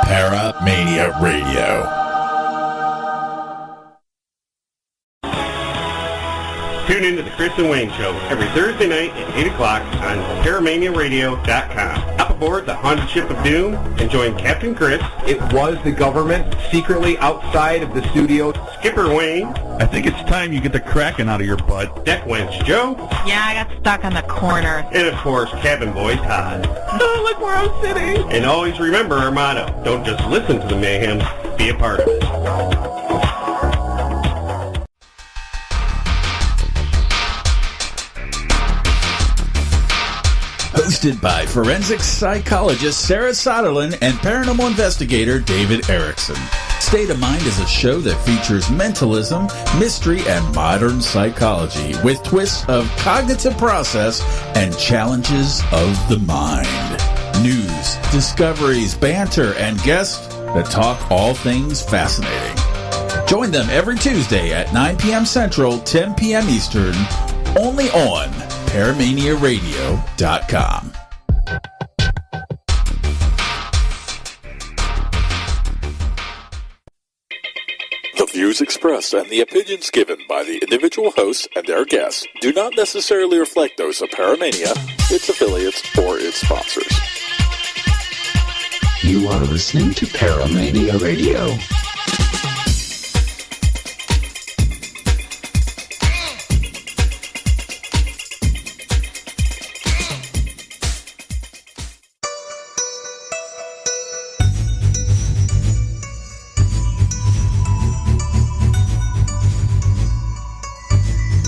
Paramania Radio. Tune in to the Chris and Wayne Show every Thursday night at 8 o'clock on ParamaniaRadio.com. Up aboard the Haunted Ship of Doom and join Captain Chris. It was the government secretly outside of the studio. Skipper Wayne. I think it's time you get the Kraken out of your butt. Deck Wench Joe. Yeah, I got stuck on the corner. And of course, Cabin Boy Todd. Oh, look where I'm sitting. And always remember our motto, don't just listen to the mayhem, be a part of it. Hosted by forensic psychologist Sarah Soderlin and paranormal investigator David Erickson. State of Mind is a show that features mentalism, mystery, and modern psychology with twists of cognitive process and challenges of the mind. News, discoveries, banter, and guests that talk all things fascinating. Join them every Tuesday at 9 p.m. Central, 10 p.m. Eastern, only on ParamaniaRadio.com. The views expressed and the opinions given by the individual hosts and their guests do not necessarily reflect those of Paramania, its affiliates, or its sponsors. You are listening to Paramania Radio.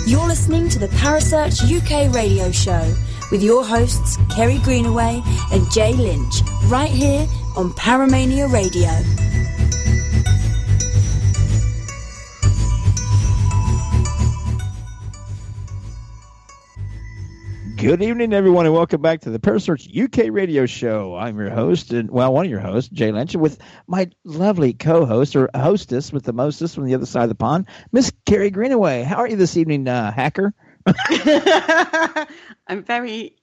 You're listening to the Parasearch UK radio show with your hosts Kerry Greenaway and Jay Lynch, right here on Paramania Radio. Good evening, everyone, and welcome back to the Parasearch UK radio show. I'm your host, and one of your hosts, Jay Lynch, with my lovely co-host or hostess with the mostest from the other side of the pond, Miss Kerry Greenaway. How are you this evening, hacker? I'm very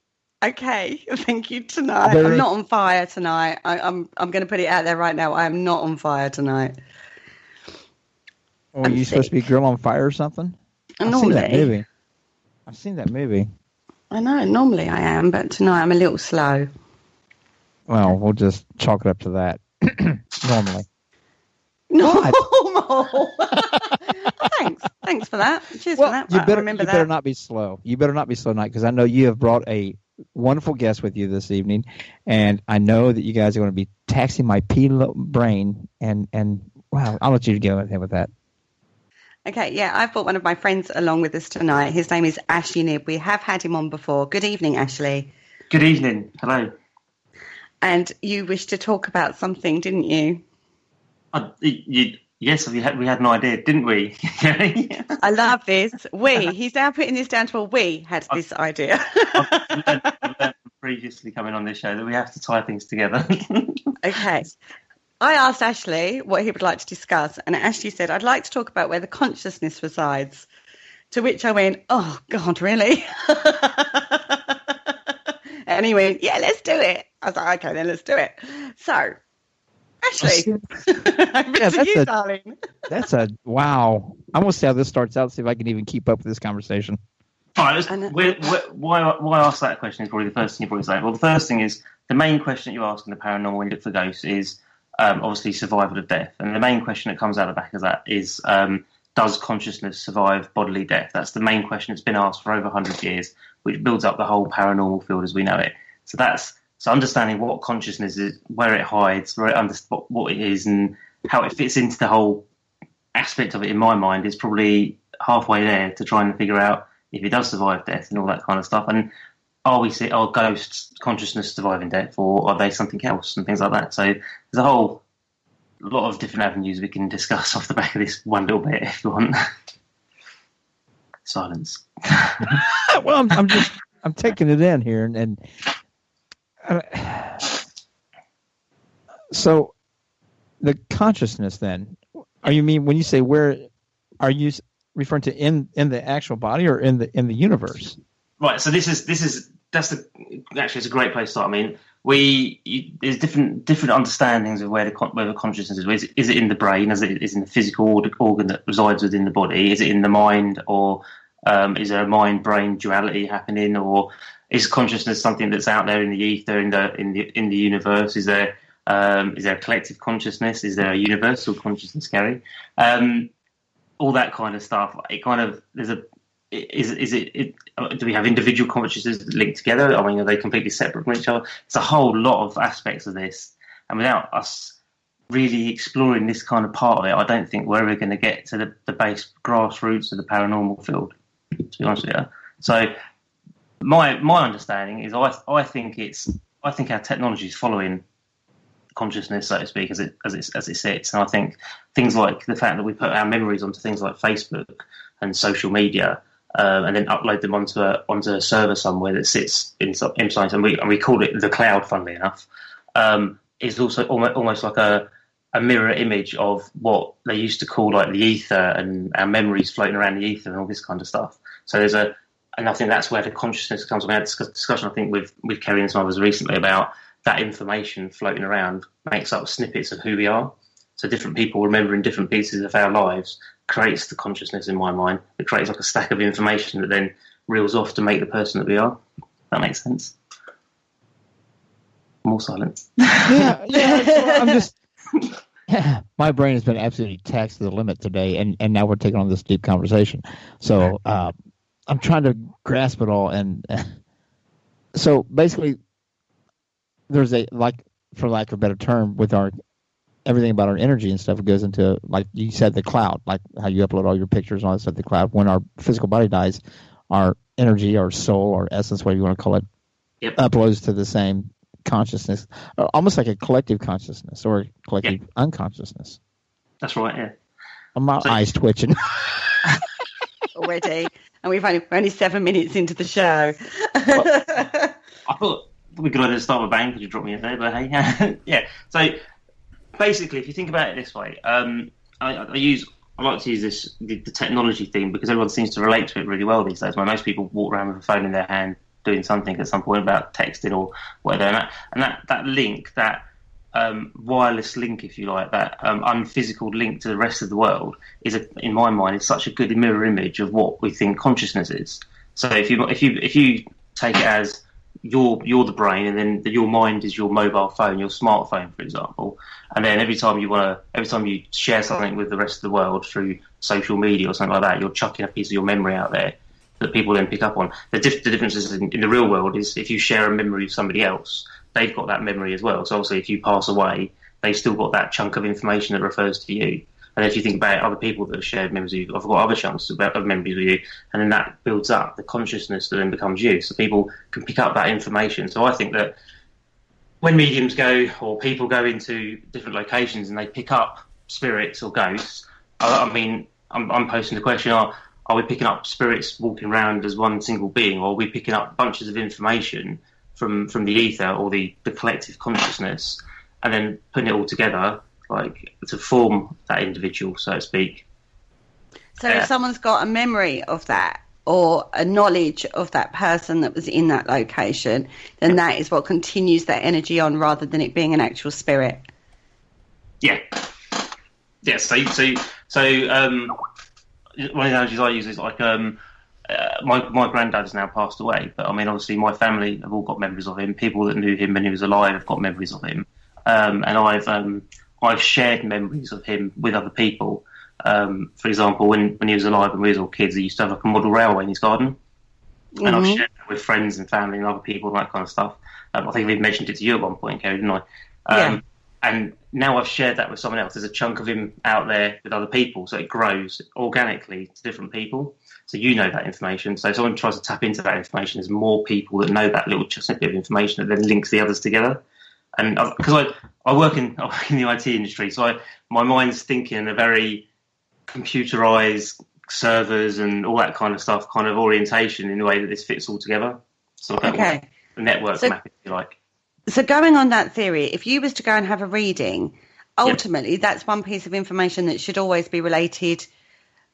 okay. Thank you tonight. I'm not on fire tonight. I'm going to put it out there right now. I am not on fire tonight. Are you supposed to be a girl on fire or something? Normally. I've seen that movie. I know, normally I am, but tonight I'm a little slow. Well, we'll just chalk it up to that. Normally. Normal. Thanks for that. Cheers for that. You better not be slow. You better not be slow tonight, because I know you have brought a wonderful guest with you this evening, and I know that you guys are going to be taxing my brain, and wow, I'll let you go ahead with that. Okay, yeah, I've brought one of my friends along with us tonight. His name is Ashley Knibb. We have had him on before. Good evening, Ashley. Good evening. Hello. And you wished to talk about something, didn't you? Yes, we had an idea, didn't we? I love this. He's now putting this down to a we had this idea. I've learned previously coming on this show that we have to tie things together. Okay. I asked Ashley what he would like to discuss, and Ashley said, I'd like to talk about where the consciousness resides. To which I went, oh, God, really? And he went, yeah, let's do it. I was like, okay, then let's do it. So, Ashley, darling. Wow. I'm going to see how this starts out, see if I can even keep up with this conversation. All right, why ask that question is probably the first thing you probably say. Well, the first thing is, the main question that you ask in the paranormal when you look for ghosts is, obviously survival of death. And the main question that comes out of the back of that is, does consciousness survive bodily death? That's the main question that's been asked for over 100 years, which builds up the whole paranormal field as we know it. So understanding what consciousness is, where it hides, what it is, and how it fits into the whole aspect of it in my mind is probably halfway there to trying to figure out if it does survive death and all that kind of stuff. And are ghosts consciousness surviving death, or are they something else and things like that? So there's a whole lot of different avenues we can discuss off the back of this one little bit if you want. Silence. Well, I'm taking it in here, and so the consciousness. Then, when you say where, are you referring to in the actual body or in the universe? Right. So it's a great place to start. I mean, there's different understandings of where the consciousness is. Is it in the brain? Is it in the physical organ that resides within the body? Is it in the mind, or is there a mind-brain duality happening, or is consciousness something that's out there in the ether, in the universe? Is there a collective consciousness? Is there a universal consciousness, Kerry? All that kind of stuff. Do we have individual consciousnesses linked together? I mean, are they completely separate from each other? It's a whole lot of aspects of this, and without us really exploring this kind of part of it, I don't think we're ever going to get to the base grassroots of the paranormal field, to be honest with you. So my understanding is I think our technology is following consciousness, so to speak, as it sits. And I think things like the fact that we put our memories onto things like Facebook and social media, and then upload them onto a server somewhere that sits inside, and we call it the cloud, funnily enough, is also almost like a mirror image of what they used to call like the ether, and our memories floating around the ether and all this kind of stuff. So and I think that's where the consciousness comes. We had a discussion, I think, with Kerry and some others recently about that information floating around makes up snippets of who we are. So different people remembering different pieces of our lives creates the consciousness, in my mind. It creates like a stack of information that then reels off to make the person that we are. That makes sense. More silence. Yeah. I'm just. My brain has been absolutely taxed to the limit today, and now we're taking on this deep conversation. So I'm trying to grasp it all, and so basically, there's for lack of a better term, with everything about our energy and stuff, it goes into, like you said, the cloud, like how you upload all your pictures and all that stuff, the cloud. When our physical body dies, our energy, our soul, our essence, whatever you want to call it, uploads to the same consciousness, almost like a collective consciousness or a collective unconsciousness. That's right, yeah. My eyes twitching. Already, and we're only 7 minutes into the show. I thought we could either start with a bang because you dropped me in there, but hey, yeah. So basically, if you think about it this way, I like to use the technology theme because everyone seems to relate to it really well these days. Most people walk around with a phone in their hand doing something at some point about texting or whatever, and that link, that wireless link, if you like, that unphysical link to the rest of the world is, in my mind, is such a good mirror image of what we think consciousness is. So if you take it as you're the brain, and then your mind is your mobile phone, your smartphone, for example, and then every time you share something with the rest of the world through social media or something like that, you're chucking a piece of your memory out there that people then pick up on. The difference is in the real world is if you share a memory of somebody else, they've got that memory as well. So obviously if you pass away, they've still got that chunk of information that refers to you. And if you think about other people that have shared memories of you, I've got other chunks of memories of you, and then that builds up the consciousness that then becomes you. So people can pick up that information. So I think that when mediums go, or people go into different locations and they pick up spirits or ghosts, I mean, I'm posing the question, are we picking up spirits walking around as one single being, or are we picking up bunches of information from the ether or the collective consciousness, and then putting it all together, like to form that individual, so to speak? So if someone's got a memory of that or a knowledge of that person that was in that location, then that is what continues that energy on, rather than it being an actual spirit. Yeah. Yeah. So one of the analogies I use is like my granddad has now passed away, but I mean obviously my family have all got memories of him. People that knew him when he was alive have got memories of him, and I've shared memories of him with other people. For example, when he was alive and we were all kids, he used to have like a model railway in his garden, and I've shared that with friends and family and other people and that kind of stuff. I think I've mentioned it to you at one point, Kerry, didn't I? And now I've shared that with someone else. There's a chunk of him out there with other people, so it grows organically to different people. So you know that information. So if someone tries to tap into that information, there's more people that know that little snippet of information that then links the others together. And because I work in the IT industry, so my mind's thinking in a very computerized servers and all that kind of stuff, kind of orientation in the way that this fits all together. So the network map, if you like. So going on that theory, if you was to go and have a reading, ultimately that's one piece of information that should always be related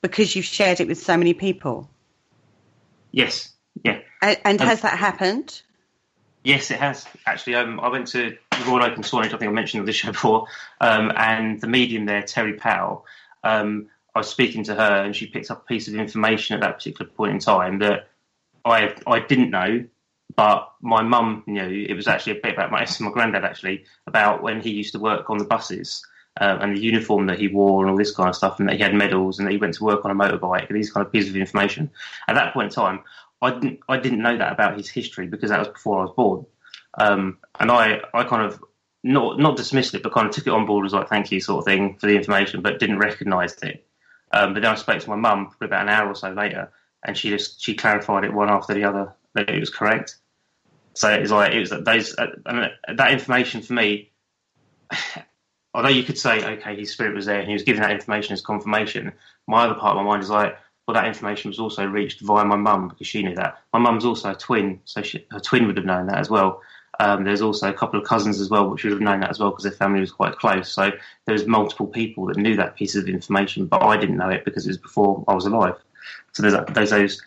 because you've shared it with so many people. Yes. Yeah. And has that happened? Yes, it has actually. I went to Royal Oak and Swanage. I think I mentioned on this show before, and the medium there, Terry Powell. I was speaking to her, and she picked up a piece of information at that particular point in time that I didn't know, but my mum knew. It was actually a bit about my granddad, actually, about when he used to work on the buses and the uniform that he wore and all this kind of stuff, and that he had medals and that he went to work on a motorbike and these kind of pieces of information. At that point in time, I didn't know that about his history because that was before I was born. And I kind of not dismissed it, but kind of took it on board as like, thank you sort of thing for the information, but didn't recognise it. But then I spoke to my mum probably about an hour or so later, and she clarified it one after the other that it was correct. So it was that information for me. Although you could say, okay, his spirit was there and he was giving that information as confirmation, my other part of my mind is like, well, that information was also reached via my mum because she knew that. My mum's also a twin, so her twin would have known that as well. There's also a couple of cousins as well, which would have known that as well because their family was quite close. So there was multiple people that knew that piece of information, but I didn't know it because it was before I was alive. So there's those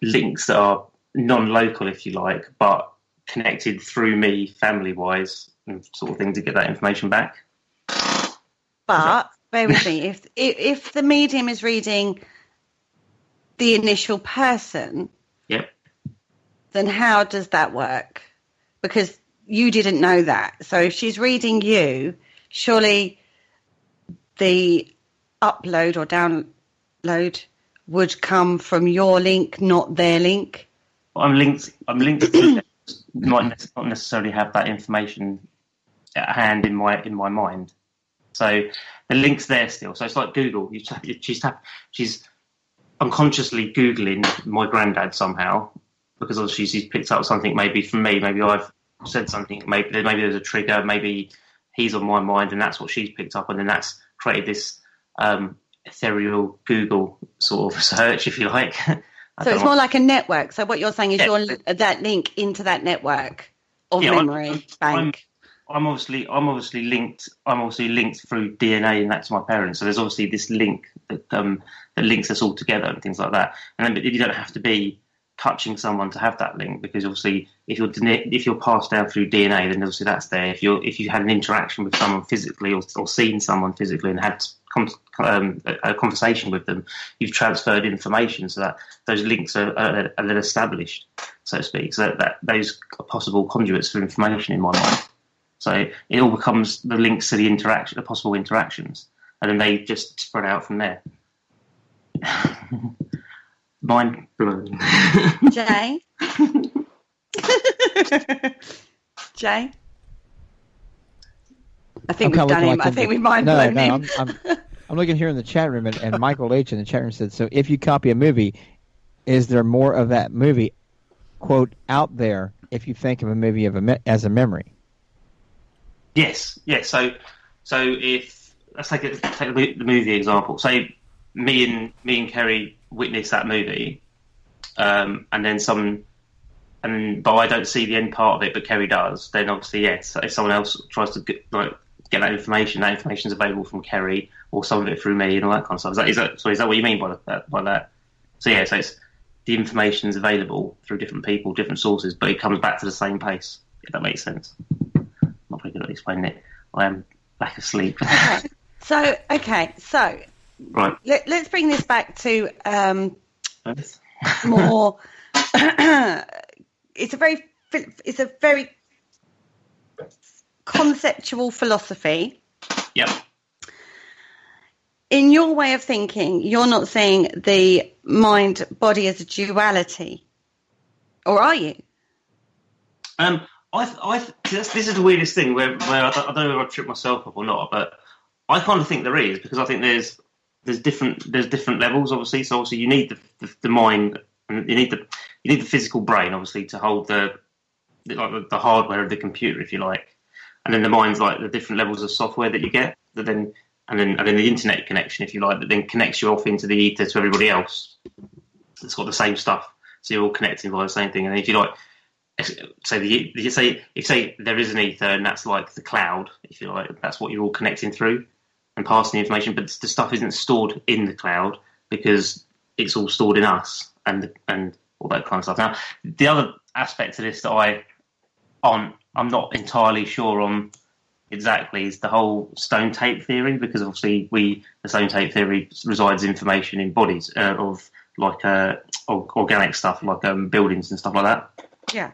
links that are non-local, if you like, but connected through me, family-wise, and sort of thing to get that information back. But bear with me, if the medium is reading the initial person, yep, then how does that work? Because you didn't know that. So if she's reading you, surely the upload or download would come from your link, not their link. I'm linked to them. Might not necessarily have that information at hand in my mind. So the link's there still. So it's like Google. She's unconsciously Googling my granddad somehow because obviously she's picked up something maybe from me. Maybe I've said something. Maybe there's a trigger. Maybe he's on my mind and that's what she's picked up. And then that's created this ethereal Google sort of search, if you like. So it's more like a network. So what you're saying is you're that link into that network of memory bank. I'm obviously linked. I'm obviously linked through DNA and that's my parents. So there's obviously this link that links us all together and things like that. And then you don't have to be touching someone to have that link because obviously if you're passed down through DNA, then obviously that's there. If you had an interaction with someone physically or seen someone physically and had a conversation with them, you've transferred information so that those links are then established, so to speak. So that those are possible conduits for information in my mind. So it all becomes the links to the possible interactions, and then they just spread out from there. Mind blown. Jay? Jay? I think we've done him. I think we mind blown him. I'm looking here in the chat room, and Michael H. in the chat room said, so if you copy a movie, is there more of that movie, quote, out there if you think of a movie as a memory? Yes. So if let's take the movie example. Say me and Kerry witness that movie, but I don't see the end part of it, but Kerry does. Then obviously, yes. If someone else tries to get that information is available from Kerry or some of it through me and all that kind of stuff. Is that what you mean by that? So yeah, so it's the information is available through different people, different sources, but it comes back to the same place. If that makes sense. Not very good at explaining it. I am back asleep. Okay. So right. Let's bring this back to more. It's a very conceptual philosophy. Yep. In your way of thinking, you're not seeing the mind-body as a duality, or are you? This is the weirdest thing where I don't know if I tripped myself up or not, but I kind of think there is, because I think there's different levels, obviously. So obviously you need the mind, and you need the physical brain, obviously, to hold the hardware of the computer, if you like, and then the mind's like the different levels of software that you get, and then the internet connection, if you like, that then connects you off into the ether to everybody else that's got the same stuff. So you're all connecting by the same thing, and if you like. Say there is an ether and that's like the cloud, if you like, that's what you're all connecting through and passing the information, but the stuff isn't stored in the cloud because it's all stored in us, and all that kind of stuff. Now, the other aspect of this that I'm not entirely sure on exactly is the whole stone tape theory, because obviously the stone tape theory resides information in bodies of like organic stuff, like buildings and stuff like that. Yeah.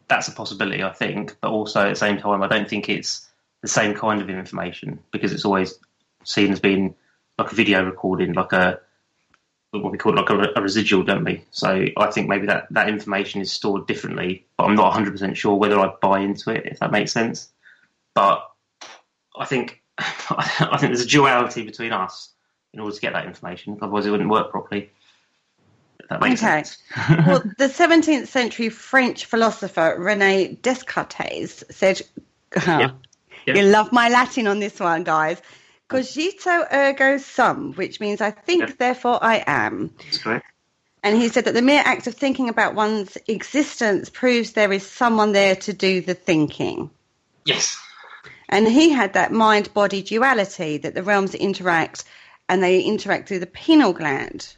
That's a possibility, I think, but also at the same time, I don't think it's the same kind of information, because it's always seen as being like a video recording, like what we call like a residual, don't we? So I think maybe that information is stored differently, but I'm not 100% sure whether I buy into it, if that makes sense. But I think there's a duality between us in order to get that information, otherwise it wouldn't work properly. If that makes sense. Well, the 17th century French philosopher René Descartes said, you love my Latin on this one, guys. Cogito ergo sum, which means I think, therefore I am. That's correct. And he said that the mere act of thinking about one's existence proves there is someone there to do the thinking. Yes. And he had that mind-body duality, that the realms interact, and they interact through the pineal gland.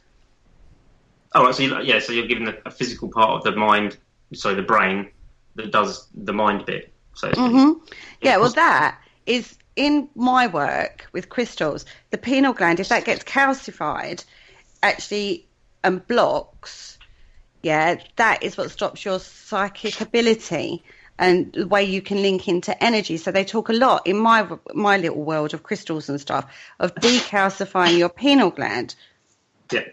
Oh, right, so you're given a physical part of the mind, the brain, that does the mind bit. So Yeah, well, that is... In my work with crystals, the pineal gland, if that gets calcified, actually and blocks, that is what stops your psychic ability and the way you can link into energy. So they talk a lot in my little world of crystals and stuff of decalcifying your pineal gland. Yeah,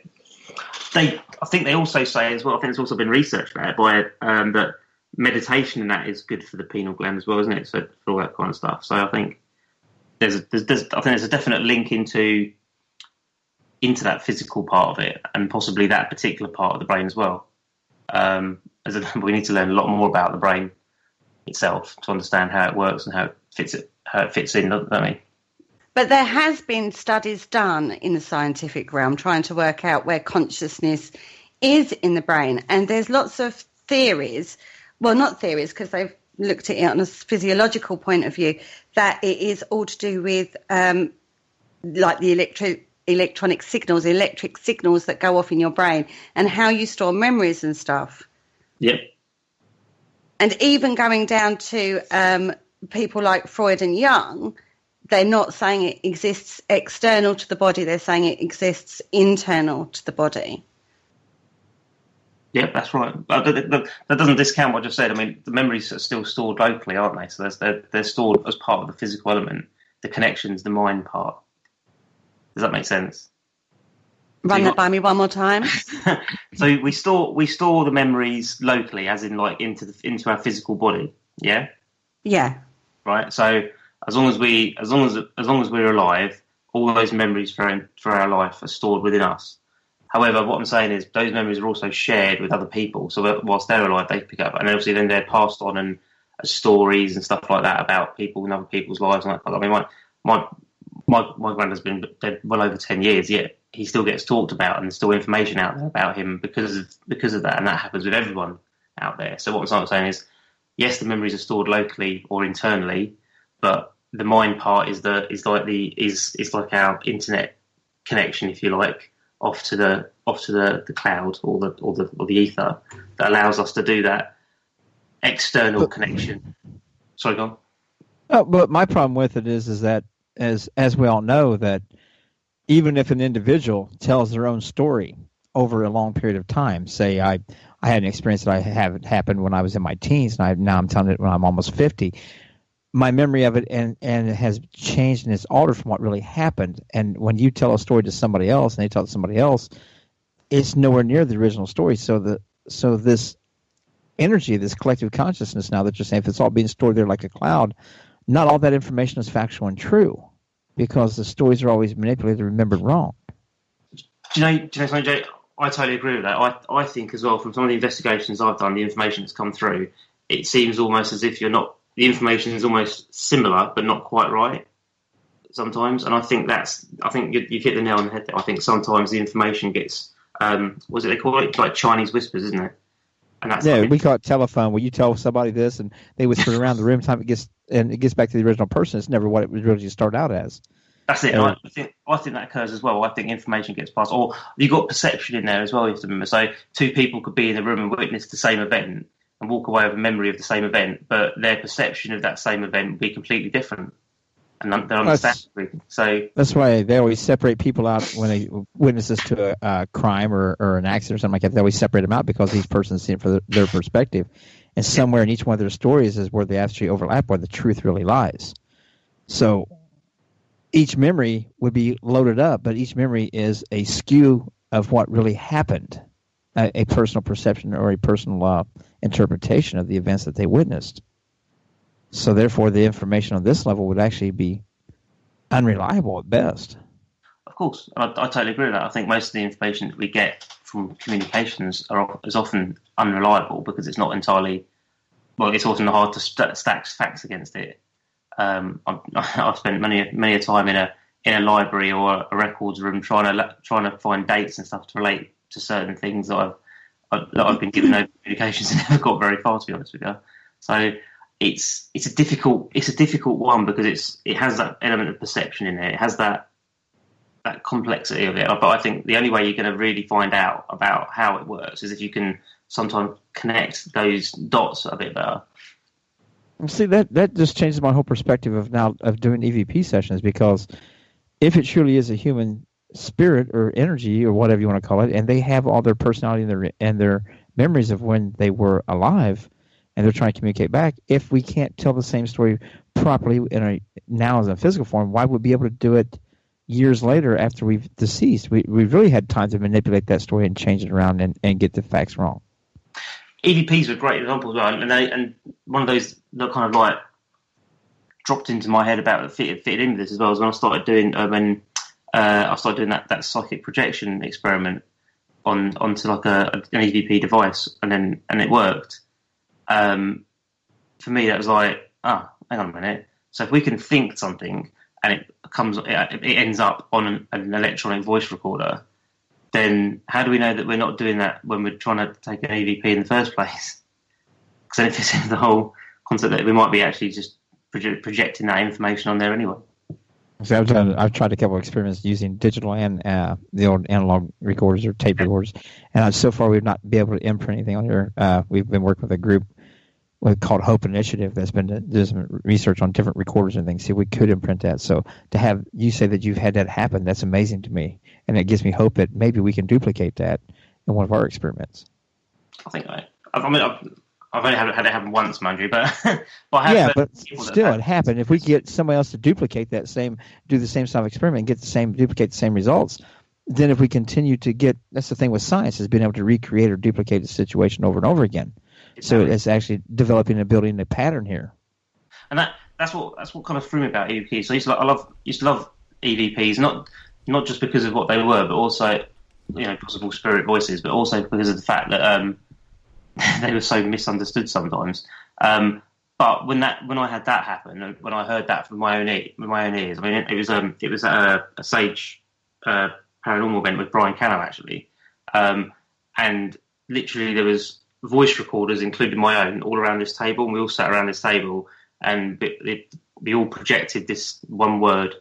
I think they also say as well. I think it's also been researched by that meditation and that is good for the pineal gland as well, isn't it? So for all that kind of stuff. So I think. There's a definite link into that physical part of it, and possibly that particular part of the brain as well. We need to learn a lot more about the brain itself to understand how it works and how it fits in, don't we? But there has been studies done in the scientific realm trying to work out where consciousness is in the brain, and there's lots of theories. Well, not theories, because they've looked at it on a physiological point of view, that it is all to do with like the electric signals that go off in your brain and how you store memories and stuff. Yep. And even going down to people like Freud and Jung, they're not saying it exists external to the body, they're saying it exists internal to the body. Yeah, that's right. But that doesn't discount what I just said. I mean, the memories are still stored locally, aren't they? So they're stored as part of the physical element. The connection's the mind part. Does that make sense? Run that by me one more time. So we store the memories locally, as in like into our physical body. Yeah. Yeah. Right. So as long as we're alive, all those memories for our life are stored within us. However, what I'm saying is those memories are also shared with other people. So whilst they're alive, they pick up, and obviously then they're passed on and stories and stuff like that about people in other people's lives. And I mean, my granddad's been dead well over 10 years, yet he still gets talked about, and there's still information out there about him because of that, and that happens with everyone out there. So what I'm saying is, yes, the memories are stored locally or internally, but the mind part is like our internet connection, if you like, off to the cloud or the ether that allows us to do that external connection. Sorry, go on. Oh, but my problem with it is that as we all know, that even if an individual tells their own story over a long period of time, say I had an experience that I had happened when I was in my teens, and now I'm telling it when I'm almost 50. My memory of it and it has changed and it's altered from what really happened. And when you tell a story to somebody else and they tell it to somebody else, it's nowhere near the original story. So this energy, this collective consciousness now that you're saying, if it's all being stored there like a cloud, not all that information is factual and true, because the stories are always manipulated and remembered wrong. Do you know something, Jay? I totally agree with that. I think as well, from some of the investigations I've done, the information that's come through, it seems almost as if the information is almost similar, but not quite right sometimes. And I think you hit the nail on the head there. I think sometimes the information gets, what they call it? Like Chinese whispers, isn't it? And that's we call it telephone, where you tell somebody this and they whisper around the room. Time it gets back to the original person, it's never what it was really started out as. That's it. I think that occurs as well. I think information gets passed, or you've got perception in there as well. You have to remember. So two people could be in the room and witness the same event and walk away with a memory of the same event, but their perception of that same event would be completely different. And they're understanding. So that's why they always separate people out when they witnesses to a crime or an accident or something like that. They always separate them out because each person's seeing it from their perspective, and somewhere in each one of their stories is where they actually overlap, where the truth really lies. So each memory would be loaded up, but each memory is a skew of what really happened, a personal perception or a personal interpretation of the events that they witnessed. So therefore, the information on this level would actually be unreliable at best. Of course, I totally agree with that. I think most of the information that we get from communications is often unreliable because it's not entirely, well, it's often hard to stack facts against it. I've spent many a time in a library or a records room trying to find dates and stuff to relate to certain things that I've been given over communications and never got very far, to be honest with you. So it's a difficult one because it has that element of perception in there. It has that complexity of it. But I think the only way you're going to really find out about how it works is if you can sometimes connect those dots a bit better. See, that just changes my whole perspective of doing EVP sessions, because if it truly is a human spirit or energy or whatever you want to call it, and they have all their personality and their memories of when they were alive, and they're trying to communicate back, if we can't tell the same story properly now as a physical form, why would we be able to do it years later after we've deceased? We've really had time to manipulate that story and change it around and get the facts wrong. EVPs were a great example, and one of those that kind of like dropped into my head about it fitted in with this as well, was when I started doing that psychic projection experiment onto like an EVP device, and it worked. For me, that was like, hang on a minute. So if we can think something and it ends up on an electronic voice recorder, then how do we know that we're not doing that when we're trying to take an EVP in the first place? Because then it fits into the whole concept that we might be actually just projecting that information on there anyway. So I've tried a couple of experiments using digital and the old analog recorders or tape recorders, and so far we've not been able to imprint anything on here. We've been working with a group called Hope Initiative that's been doing some research on different recorders and things. See, we could imprint that. So to have you say that you've had that happen, that's amazing to me, and it gives me hope that maybe we can duplicate that in one of our experiments. I think I've only had it happen once, mind you, but I have. Yeah, but still, it happened. If we get somebody else to duplicate do the same sort of experiment, and duplicate the same results, then if we continue to that's the thing with science, is being able to recreate or duplicate the situation over and over again. Exactly. So it's actually developing and building a pattern here. And that's what kind of threw me about EVPs. So I used to love EVPs, not just because of what they were, but also, possible spirit voices, but also because of the fact that they were so misunderstood sometimes. But when I had that happen, when I heard that from my own ears, I mean, it was a Sage paranormal event with Brian Cano actually, and literally there was voice recorders, including my own, all around this table, and we all sat around this table, and we all projected this one word.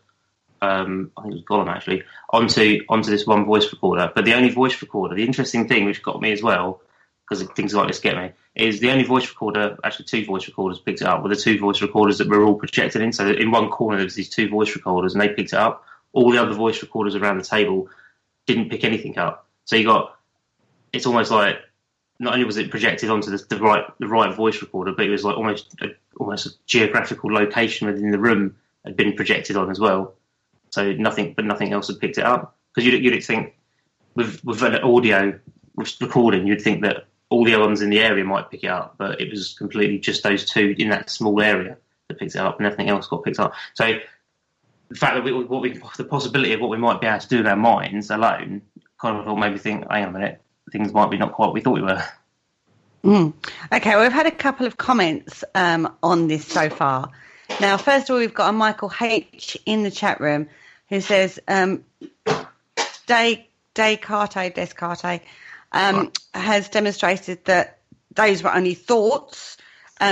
I think it was Gollum actually onto this one voice recorder. But the only voice recorder, the interesting thing which got me as well, because things like this get me, is the only voice recorder, actually two voice recorders picked it up, were the two voice recorders that were all projected in. So in one corner there was these two voice recorders and they picked it up. All the other voice recorders around the table didn't pick anything up. So it's almost like, not only was it projected onto the right voice recorder, but it was like almost a geographical location within the room had been projected on as well. So nothing else had picked it up. Because you'd think with an audio recording, you'd think that all the other ones in the area might pick it up, but it was completely just those two in that small area that picked it up, and everything else got picked up. So the fact that the possibility of what we might be able to do with our minds alone kind of made me think, hang on a minute, things might be not quite what we thought we were. Okay, well, we've had a couple of comments on this so far. Now, first of all, we've got a Michael H in the chat room who says, Descartes has demonstrated that those were only thoughts,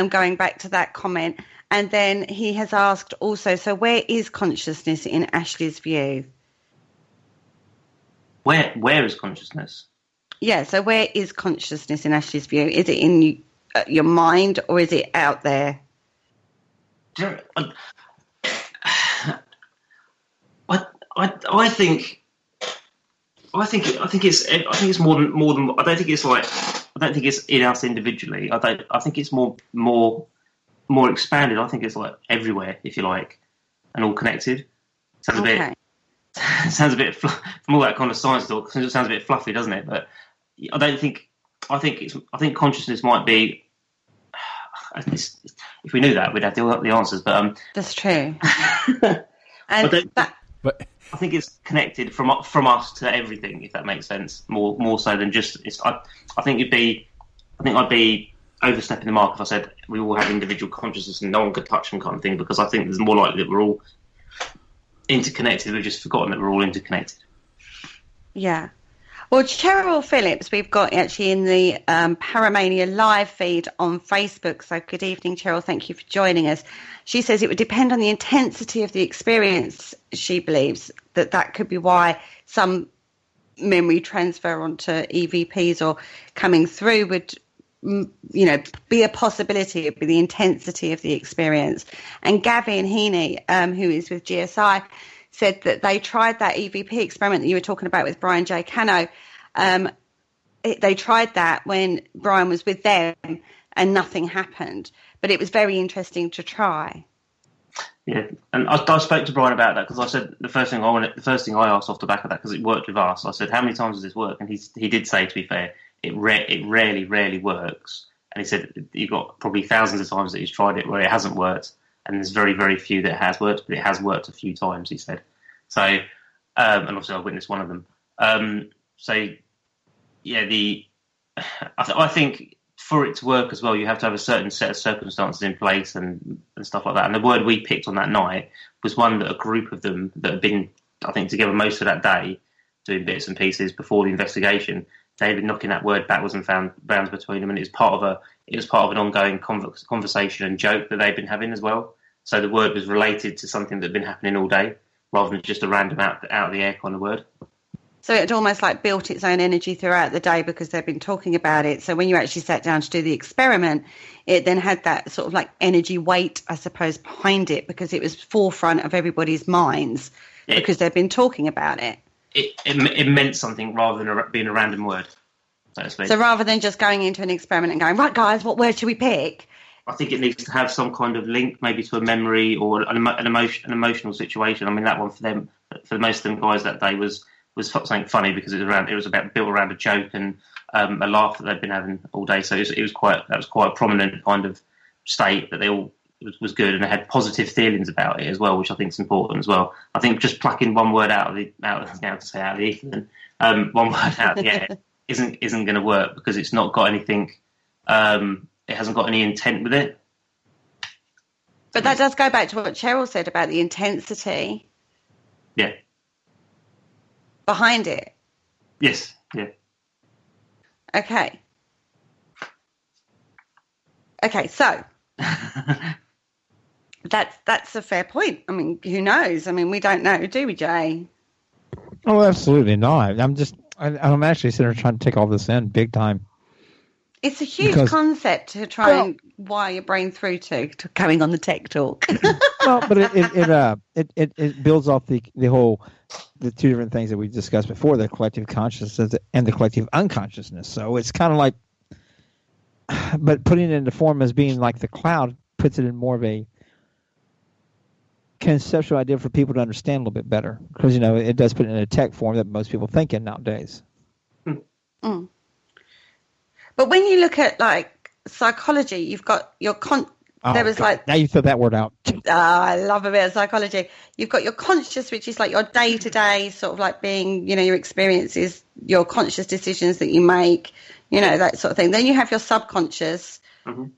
going back to that comment, And then he has asked also, so where is consciousness in Ashley's view? Where is consciousness? Yeah, so where is consciousness in Ashley's view? Is it in your mind or is it out there? I think it's more than. I don't think it's like. I don't think it's in us individually. I think it's more expanded. I think it's like everywhere, if you like, and all connected. Sounds a bit from all that kind of science talk. It sounds a bit fluffy, doesn't it? But I don't think. I think consciousness might be. If we knew that, we'd have the answers. But that's true. I think it's connected from us to everything, if that makes sense. More so than just. I think I'd be overstepping the mark if I said we all have individual consciousness and no one could touch them, kind of thing. Because I think it's more likely that we're all interconnected. We've just forgotten that we're all interconnected. Yeah. Well, Cheryl Phillips, we've got actually in the Paramania live feed on Facebook. So good evening, Cheryl. Thank you for joining us. She says it would depend on the intensity of the experience. She believes that could be why some memory transfer onto EVPs or coming through would, be a possibility. It'd be the intensity of the experience. And Gavin Heaney, who is with GSI, said that they tried that EVP experiment that you were talking about with Brian J. Cano. They tried that when Brian was with them and nothing happened. But it was very interesting to try. Yeah, and I spoke to Brian about that because I said the first thing I asked off the back of that, because it worked with us, I said, how many times does this work? And he did say, to be fair, it rarely works. And he said you've got probably thousands of times that he's tried it where it hasn't worked. And there's very, very few that it has worked, but it has worked a few times, he said. So, and obviously I witnessed one of them. I think for it to work as well, you have to have a certain set of circumstances in place and stuff like that. And the word we picked on that night was one that a group of them that had been, I think, together most of that day, doing bits and pieces before the investigation, they had been knocking that word backwards and found bounds between them, and it was part of an ongoing conversation and joke that they'd been having as well. So the word was related to something that had been happening all day, rather than just a random out of the air kind of word. So it almost like built its own energy throughout the day because they've been talking about it. So when you actually sat down to do the experiment, it then had that sort of like energy weight, I suppose, behind it because it was forefront of everybody's minds because they've been talking about it. It meant something rather than being a random word, so to speak. So rather than just going into an experiment and going, right, guys, what word should we pick? I think it needs to have some kind of link, maybe to a memory or an emotional situation. I mean, that one for most of them guys that day was something funny because it was built around a joke and a laugh that they'd been having all day. So that was quite a prominent kind of state that they all was good, and they had positive feelings about it as well, which I think is important as well. I think just plucking one word out of the ether, one word out of the air isn't going to work because it's not got anything. It hasn't got any intent with it. But that does go back to what Cheryl said about the intensity. Yeah. Behind it. Yes. Yeah. Okay. So that's a fair point. I mean, who knows? I mean, we don't know, do we, Jay? Oh, absolutely not. I'm actually sitting there trying to take all this in big time. It's a huge concept to try and wire your brain through to going on the tech talk. Well, but it builds off the two different things that we discussed before, the collective consciousness and the collective unconsciousness. So it's kind of like, but putting it into form as being like the cloud puts it in more of a conceptual idea for people to understand a little bit better, because it does put it in a tech form that most people think in nowadays. Mm. But when you look at like psychology, you've got your now you throw that word out. I love a bit of psychology. You've got your conscious, which is like your day-to-day sort of like being, your experiences, your conscious decisions that you make, that sort of thing. Then you have your subconscious, and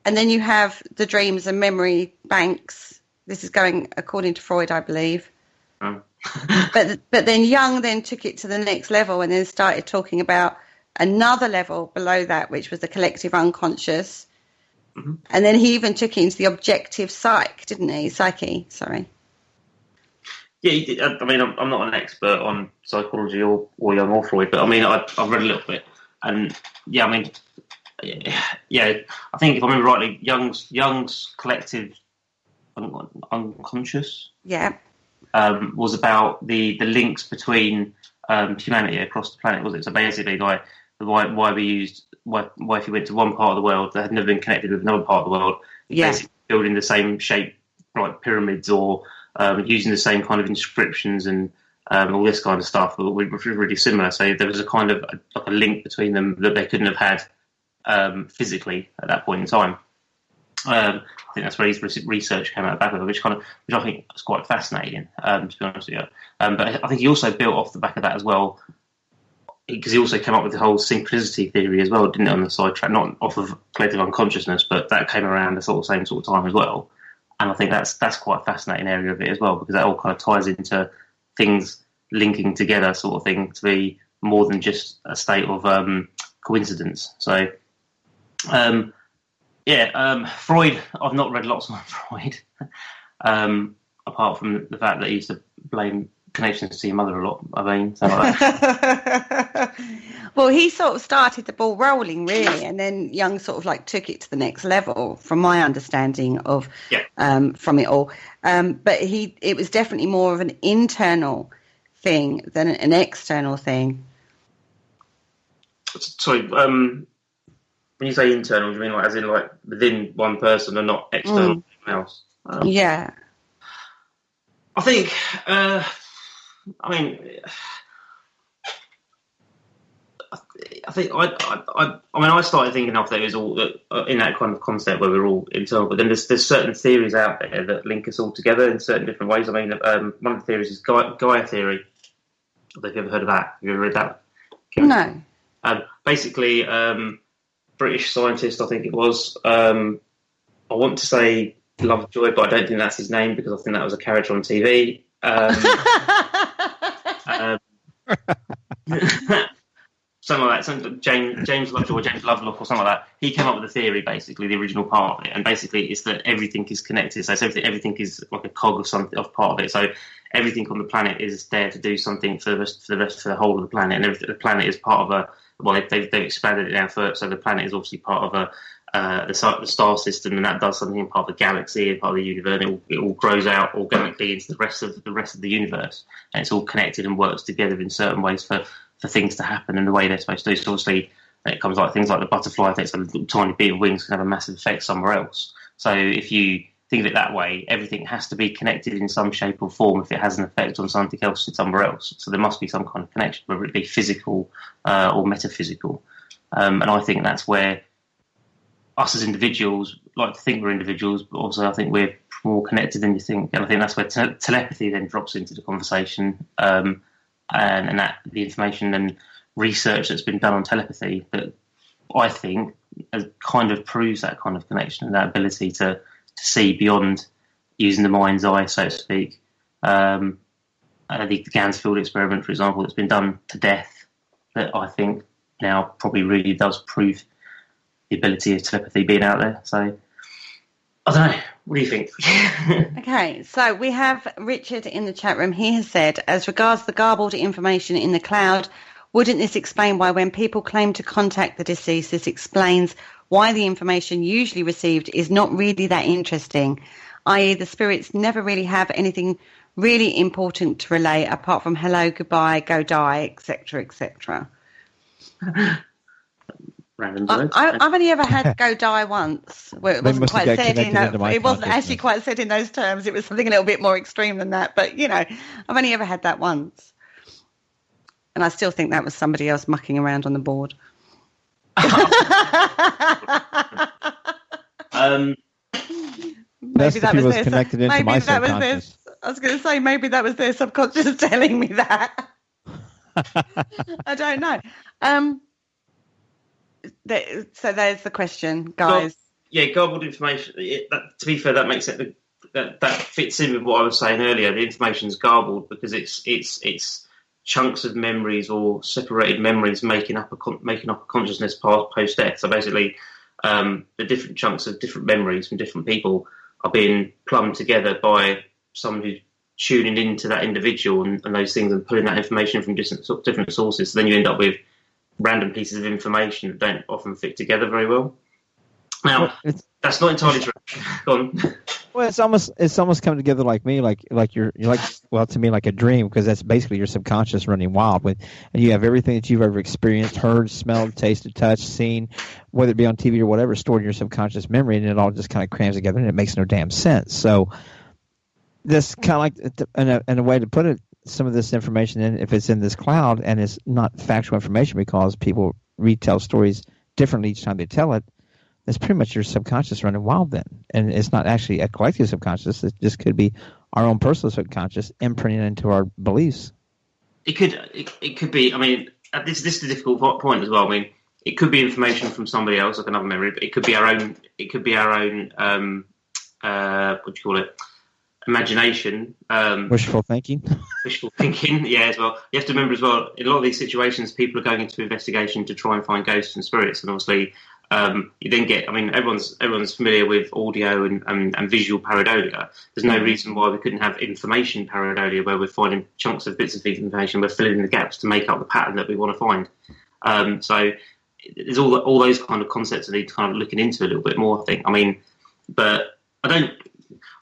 then you have the dreams and memory banks. This is going according to Freud, I believe. But then Jung then took it to the next level and then started talking about another level below that, which was the collective unconscious. Mm-hmm. And then he even took it into the objective psyche, sorry. Yeah, he did. I mean, I'm not an expert on psychology or Jung or Freud, but I mean, I've read a little bit, and yeah, I mean, yeah, I think if I remember rightly, Jung's collective unconscious, was about the links between humanity across the planet, was it? So basically, like why if you went to one part of the world that had never been connected with another part of the world, basically building the same shape, like pyramids, or using the same kind of inscriptions and all this kind of stuff, which was really similar. So there was a kind of a link between them that they couldn't have had physically at that point in time. I think that's where his research came out back of it, which I think is quite fascinating, to be honest with you. But I think he also built off the back of that as well, because he also came up with the whole synchronicity theory as well, didn't it, on the sidetrack, not off of collective unconsciousness, but that came around the same sort of time as well. And I think that's quite a fascinating area of it as well, because that all kind of ties into things linking together, sort of thing, to be more than just a state of coincidence. So, Freud. I've not read lots on Freud, apart from the fact that he used to blame connections to your mother a lot. I mean, something like that. Well, he sort of started the ball rolling, really, and then Jung sort of like took it to the next level, from my understanding of from it all. But it was definitely more of an internal thing than an external thing. Sorry, when you say internal, do you mean like as in like within one person and not external to anyone else? Yeah. I think. I started thinking of that it was all in that kind of concept where we're all internal, but then there's certain theories out there that link us all together in certain different ways. I mean, one of the theories is Gaia theory. I don't know if you've ever heard of that. Have you ever read that? Kerry? No. Basically, British scientist, I think it was. I want to say Lovejoy, but I don't think that's his name because I think that was a character on TV. Something like that, James Lovejoy, James Lovelock, or something like that. He came up with the theory, basically, the original part of it, and basically it's that everything is connected. So everything is like a cog of something, of part of it. So everything on the planet is there to do something for the whole of the planet, and the planet is part of a. Well, they've expanded it now further, so the planet is obviously part of the star system, and that does something part of the galaxy and part of the universe. It all grows out organically into the rest of the universe, and it's all connected and works together in certain ways for things to happen in the way they're supposed to do. So obviously, it comes like things like the butterfly takes a little tiny beat of wings can have a massive effect somewhere else. So if you think of it that way, everything has to be connected in some shape or form if it has an effect on something else and somewhere else. So there must be some kind of connection, whether it be physical or metaphysical. And I think that's where us as individuals like to think we're individuals, but also I think we're more connected than you think. And I think that's where telepathy then drops into the conversation, and that the information and research that's been done on telepathy that I think kind of proves that kind of connection and that ability to see beyond using the mind's eye, so to speak. The Gansfield experiment, for example, that's been done to death, that I think now probably really does prove the ability of telepathy being out there. So, I don't know. What do you think? Okay, so we have Richard in the chat room. He has said, as regards the garbled information in the cloud, wouldn't this explain why when people claim to contact the deceased, this explains why the information usually received is not really that interesting, i.e. the spirits never really have anything really important to relay apart from hello, goodbye, go die, etc., etc. Random words. I've only ever had go die once, where it wasn't quite said in that. It wasn't actually quite said in those terms. It was something a little bit more extreme than that. But you know, I've only ever had that once, and I still think that was somebody else mucking around on the board. Maybe that was connected into my subconscious. I was going to say maybe that was their subconscious telling me that. I don't know. So there's the question, guys. Garbled information. To be fair, that makes it that fits in with what I was saying earlier. The information's garbled because it's chunks of memories or separated memories making up a consciousness post death. So basically, the different chunks of different memories from different people are being plumbed together by someone who's tuning into that individual and those things and pulling that information from different sources. So then you end up with random pieces of information that don't often fit together very well. Now, that's not entirely true. Go on. Well, it's almost come together like me, like you're like, well, to me, like a dream, because that's basically your subconscious running wild and you have everything that you've ever experienced, heard, smelled, tasted, touched, seen, whether it be on TV or whatever, stored in your subconscious memory, and it all just kind of crams together, and it makes no damn sense. So this kind of like, in a way to put it, some of this information in, if it's in this cloud and it's not factual information because people retell stories differently each time they tell it, it's pretty much your subconscious running wild then. And it's not actually a collective subconscious. It just could be our own personal subconscious imprinting into our beliefs. It could be, I mean, this is a difficult point as well. I mean, it could be information from somebody else, like another memory, but it could be our own, what do you call it? Imagination. Wishful thinking. Wishful thinking, yeah, as well. You have to remember as well, in a lot of these situations, people are going into investigation to try and find ghosts and spirits, and obviously you then get, I mean, everyone's familiar with audio and visual pareidolia. There's no reason why we couldn't have information pareidolia, where we're finding chunks of bits of information, we're filling in the gaps to make up the pattern that we want to find. So there's all those kind of concepts that need kind of looking into a little bit more, I think. I mean, but I don't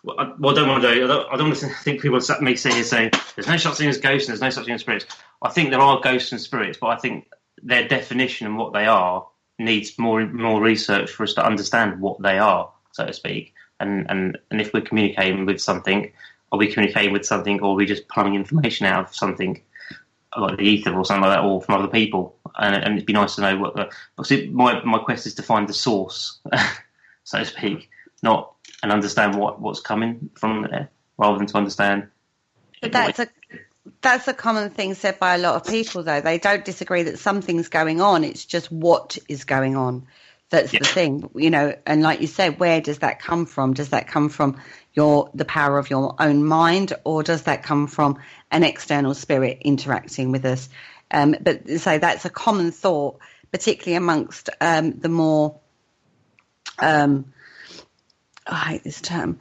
want to think people may say here saying there's no such thing as ghosts and there's no such thing as spirits. I think there are ghosts and spirits, but I think their definition and what they are needs more research for us to understand what they are, so to speak. And if we're communicating with something, are we communicating with something, or are we just plumbing information out of something like the ether or something like that, or from other people? And it'd be nice to know what my quest is to find the source, so to speak, and understand what's coming from there, rather than to understand. But that's a common thing said by a lot of people, though. They don't disagree that something's going on. It's just what is going on. That's the thing, and like you said, where does that come from? Does that come from the power of your own mind, or does that come from an external spirit interacting with us? But so that's a common thought, particularly amongst the more, I hate this term,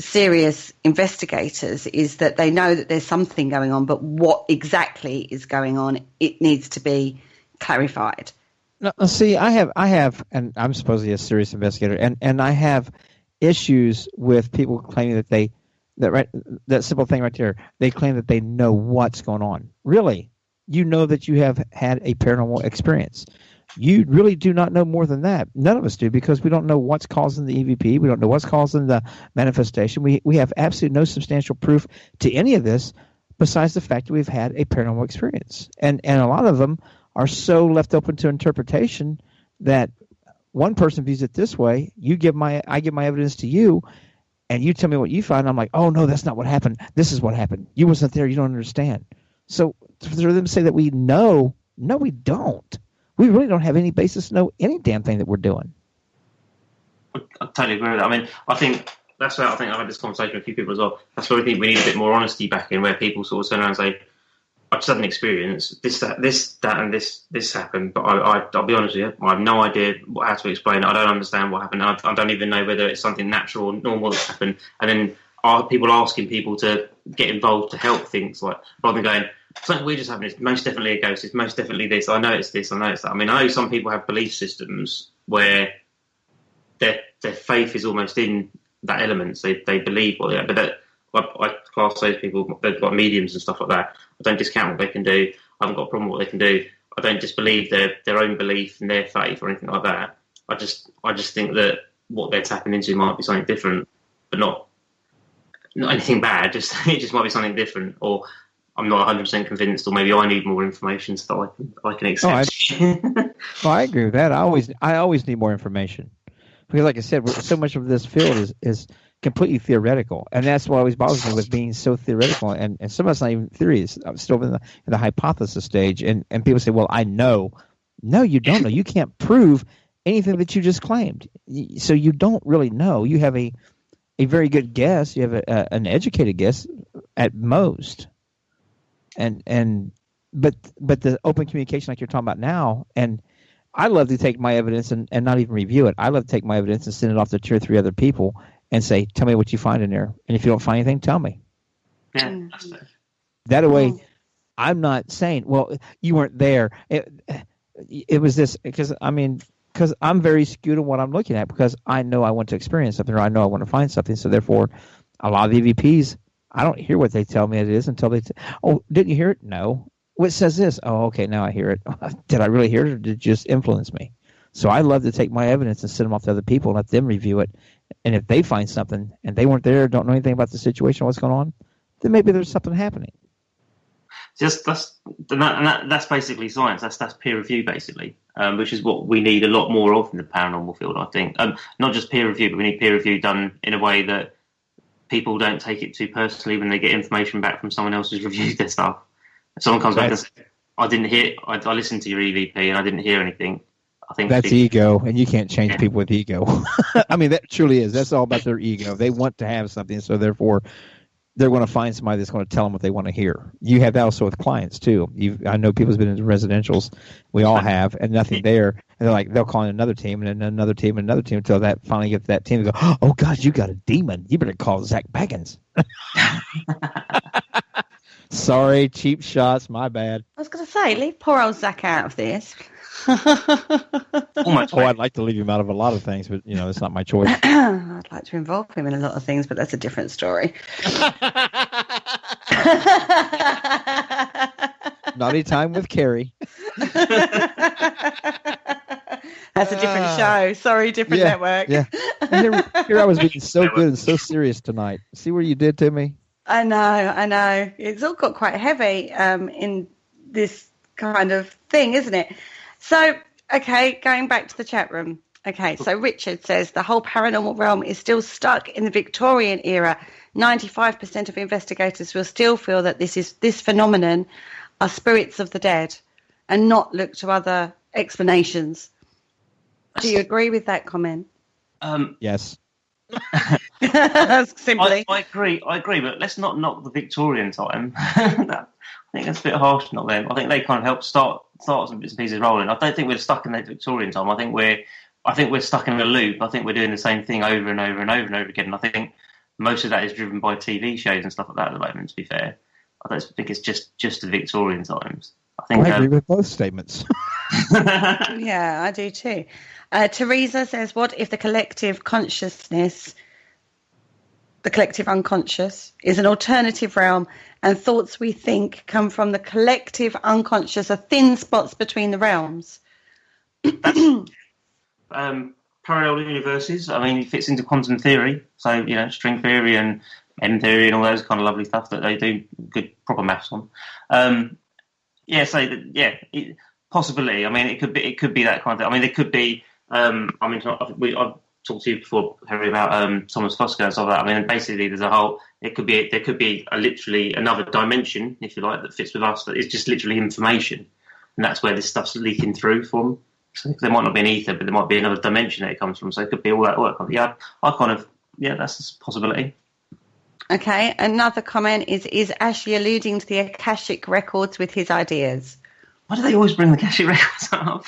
serious investigators, is that they know that there's something going on, but what exactly is going on, it needs to be clarified. No, see, I have, and I'm supposedly a serious investigator, and I have issues with people claiming that simple thing right there. They claim that they know what's going on. Really, you know that you have had a paranormal experience. You really do not know more than that. None of us do, because we don't know what's causing the EVP. We don't know what's causing the manifestation. We have absolutely no substantial proof to any of this besides the fact that we've had a paranormal experience. And a lot of them are so left open to interpretation that one person views it this way. I give my evidence to you, and you tell me what you find. I'm like, oh, no, that's not what happened. This is what happened. You wasn't there. You don't understand. So for them to say that we know, no, we don't. We really don't have any basis to know any damn thing that we're doing. I totally agree with that. I mean, I think that's where I've had this conversation with a few people as well. That's where I think we need a bit more honesty back in, where people sort of turn around and say, I just had an experience, this, that, and this happened, but I'll be honest with you, I have no idea how to explain it. I don't understand what happened. I don't even know whether it's something natural or normal that's happened. And then are people asking people to get involved to help things, like, rather than going, something weird just happened, it's most definitely a ghost, it's most definitely this, I know it's this, I know it's that. I mean, I know some people have belief systems where their faith is almost in that element, so they believe what they are, but I class those people, they've got mediums and stuff like that. I don't discount what they can do. I haven't got a problem with what they can do. I don't disbelieve their own belief and their faith or anything like that. I just think that what they're tapping into might be something different, but not anything bad. It just might be something different, or I'm not 100% convinced, or maybe I need more information so that I can accept. I agree with that. I always need more information, because, like I said, so much of this field is completely theoretical, and that's what always bothers me with being so theoretical. And some of it's not even theories. I'm still in the hypothesis stage, and people say, "Well, I know." No, you don't know. You can't prove anything that you just claimed, so you don't really know. You have a very good guess. You have an educated guess at most. But the open communication like you're talking about now, and I love to take my evidence and not even review it. I love to take my evidence and send it off to 2 or 3 other people and say, tell me what you find in there. And if you don't find anything, tell me. Yeah, that way, I'm not saying, well, you weren't there. It was this, because I'm very skewed on what I'm looking at, because I know I want to experience something, or I know I want to find something. So therefore, a lot of the EVPs, I don't hear what they tell me it is until they oh, didn't you hear it? No. What says this? Oh, okay, now I hear it. Did I really hear it, or did it just influence me? So I love to take my evidence and send them off to other people and let them review it. And if they find something and they weren't there, don't know anything about the situation, what's going on, then maybe there's something happening. That's basically science. That's peer review, basically, which is what we need a lot more of in the paranormal field, I think. Not just peer review, but we need peer review done in a way that people don't take it too personally when they get information back from someone else who's reviewed their stuff. If someone comes back and says, I listened to your EVP and I didn't hear anything, I think that's ego, and you can't change people with ego. I mean, that truly is. That's all about their ego. They want to have something, so therefore they're going to find somebody that's going to tell them what they want to hear. You have that also with clients too. I know people's been in residentials. We all have, and nothing there. And they'll call in another team, and then another team, and another team, until that finally gets that team to go, oh God, you got a demon. You better call Zach Baggins. Sorry, cheap shots. My bad. I was going to say, leave poor old Zach out of this. I'd like to leave him out of a lot of things, but it's not my choice. I'd like to involve him in a lot of things, but that's a different story. Naughty time with Kerry. That's a different show. Sorry, different network. Yeah. Here I was being so good and so serious tonight. See what you did to me? I know. It's all got quite heavy in this kind of thing, isn't it? So, okay, going back to the chat room. Okay, so Richard says the whole paranormal realm is still stuck in the Victorian era. 95% of investigators will still feel that this phenomenon are spirits of the dead and not look to other explanations. Do you agree with that comment? Yes. Simply. I agree, but let's not knock the Victorian time. I think that's a bit harsh, not them. I think they kind of helped start some bits and pieces rolling. I don't think we're stuck in that Victorian time. I think we're stuck in a loop. I think we're doing the same thing over and over and over and over again. And I think most of that is driven by TV shows and stuff like that at the moment, to be fair. I don't think it's just the Victorian times. I agree with both statements. Yeah, I do too. Teresa says, what if the collective consciousness, the collective unconscious, is an alternative realm and thoughts we think come from the collective unconscious are thin spots between the realms? Parallel universes. I mean, it fits into quantum theory. So, string theory and M theory and all those kind of lovely stuff that they do good, proper maths on. Possibility. I mean, it could be that kind of thing. I mean, it could be. I've talked to you before, Harry, about Thomas Fosco and stuff like that. I mean, basically, there could be literally another dimension, if you like, that fits with us. That is just literally information, and that's where this stuff's leaking through from. So there might not be an ether, but there might be another dimension that it comes from. So it could be all that work. Yeah, that's a possibility. Okay, another comment is Ashley alluding to the Akashic records with his ideas? Why do they always bring the Akashic records up?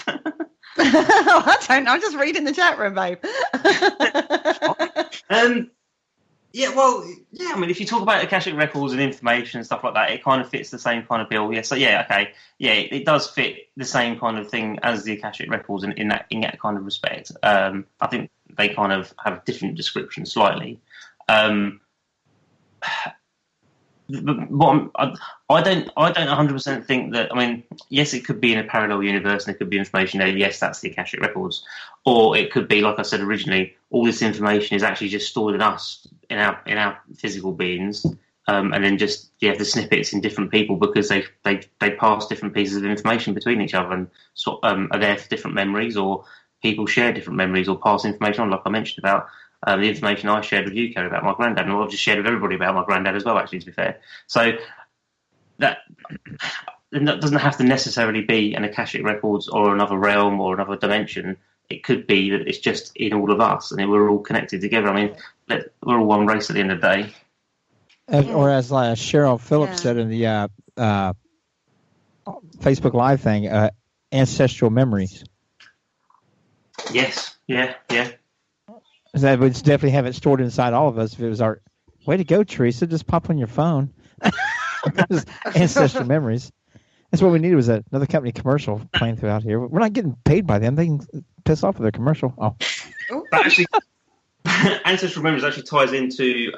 I don't know. I'm just reading the chat room, babe. I mean, if you talk about Akashic records and information and stuff like that, it kind of fits the same kind of bill. Yeah, so it does fit the same kind of thing as the Akashic records in that kind of respect. I think they kind of have a different description slightly. But I don't 100% think that. I mean, yes, it could be in a parallel universe and it could be information there. Yes, that's the Akashic records, or it could be, like I said originally, all this information is actually just stored in us, in our physical beings, and then just the snippets in different people because they pass different pieces of information between each other and are there for different memories, or people share different memories or pass information on, like I mentioned about. The information I shared with you, Kerry, about my granddad, and I've just shared with everybody about my granddad as well, actually, to be fair. So that doesn't have to necessarily be an Akashic records or another realm or another dimension. It could be that it's just in all of us and we're all connected together. I mean, we're all one race at the end of the day. Or as Cheryl Phillips said in the Facebook Live thing, ancestral memories. Yes. Yeah. That would definitely have it stored inside all of us if it was our way to go, Teresa. Just pop on your phone. Ancestral memories. That's what we needed was another company commercial playing throughout here. We're not getting paid by them. They can piss off with their commercial. Oh. But actually, Ancestral Memories actually ties into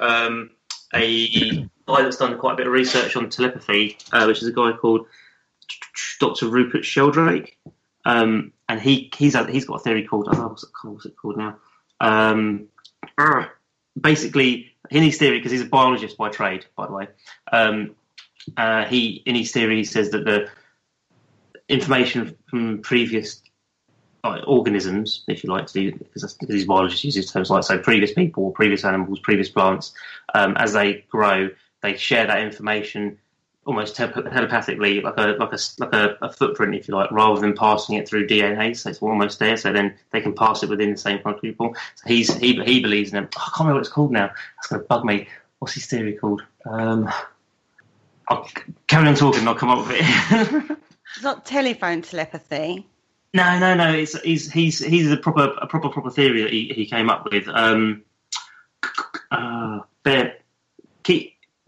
a guy that's done quite a bit of research on telepathy, which is a guy called Dr. Rupert Sheldrake. And he's got a theory called, what's it called now? Basically, in his theory, because he's a biologist by trade, by the way, in his theory, he says that the information from previous organisms, if you like to, because these biologists use terms like so, previous people, previous animals, previous plants, as they grow, they share that information almost telepathically, like a footprint, if you like, rather than passing it through DNA. So it's almost there. So then they can pass it within the same kind of people. So he believes in them. I can't remember what it's called now. That's going to bug me. What's his theory called? I'll carry on talking and I'll come up with it. It's not telephone telepathy. No. He's a proper theory that he came up with.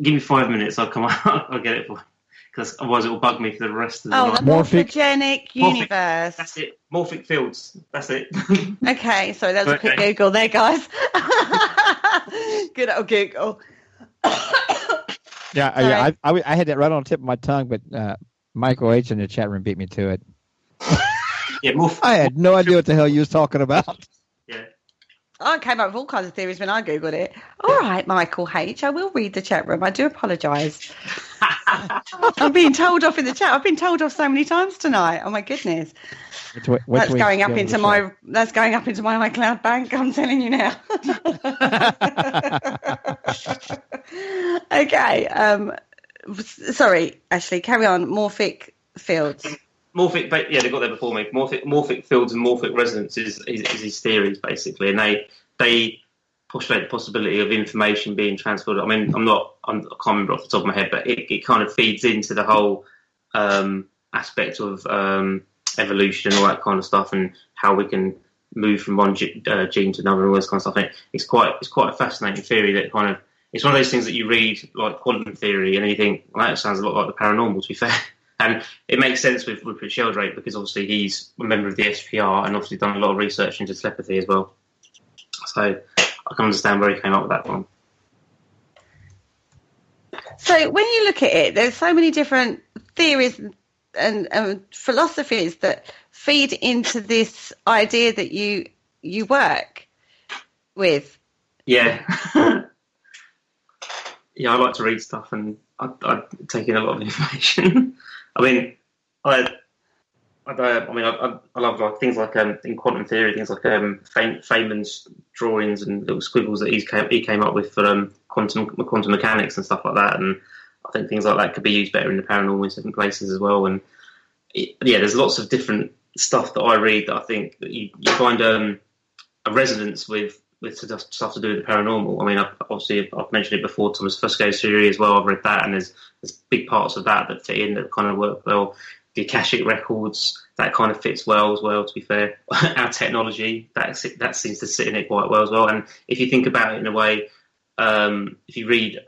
Give me 5 minutes. I'll come. I'll get it for, because otherwise it will bug me for the rest of the night. The morphogenic universe. That's it. Morphic fields. That's it. Okay, so that was a quick Google there, guys. Good old Google. Yeah, I had that right on the tip of my tongue, but Michael H. in the chat room beat me to it. Yeah, I had no idea what the hell you was talking about. Yeah. I came up with all kinds of theories when I Googled it. All right, Michael H., I will read the chat room. I do apologise. I'm being told off in the chat. I've been told off so many times tonight. Oh, my goodness. That's going up into my iCloud bank, I'm telling you now. Okay. Sorry, Ashley, carry on. Morphic fields. Morphic, yeah, they got there before me. Morphic fields and morphic resonance is his theories, basically, and they postulate the possibility of information being transferred. I mean, I can't remember off the top of my head, but it kind of feeds into the whole aspect of evolution and all that kind of stuff, and how we can move from one gene to another and all this kind of stuff. It's quite a fascinating theory that kind of, it's one of those things that you read like quantum theory and then you think, well, that sounds a lot like the paranormal, to be fair. And it makes sense with Rupert Sheldrake because obviously he's a member of the SPR and obviously done a lot of research into telepathy as well. So I can understand where he came up with that one. So when you look at it, there's so many different theories and philosophies that feed into this idea that you work with. Yeah. Yeah, I like to read stuff and I take in a lot of information. I mean, I love like things like in quantum theory, things like Feynman's drawings and little squiggles that he came up with for quantum mechanics and stuff like that. And I think things like that could be used better in the paranormal in different places as well. And there's lots of different stuff that I read that I think that you find a resonance with stuff to do with the paranormal. I mean, I've mentioned it before, Thomas Fusco's theory as well. I've read that, and there's big parts of that fit in that kind of work well. The Akashic records, that kind of fits well as well, to be fair. Our technology, that seems to sit in it quite well as well. And if you think about it in a way, if you read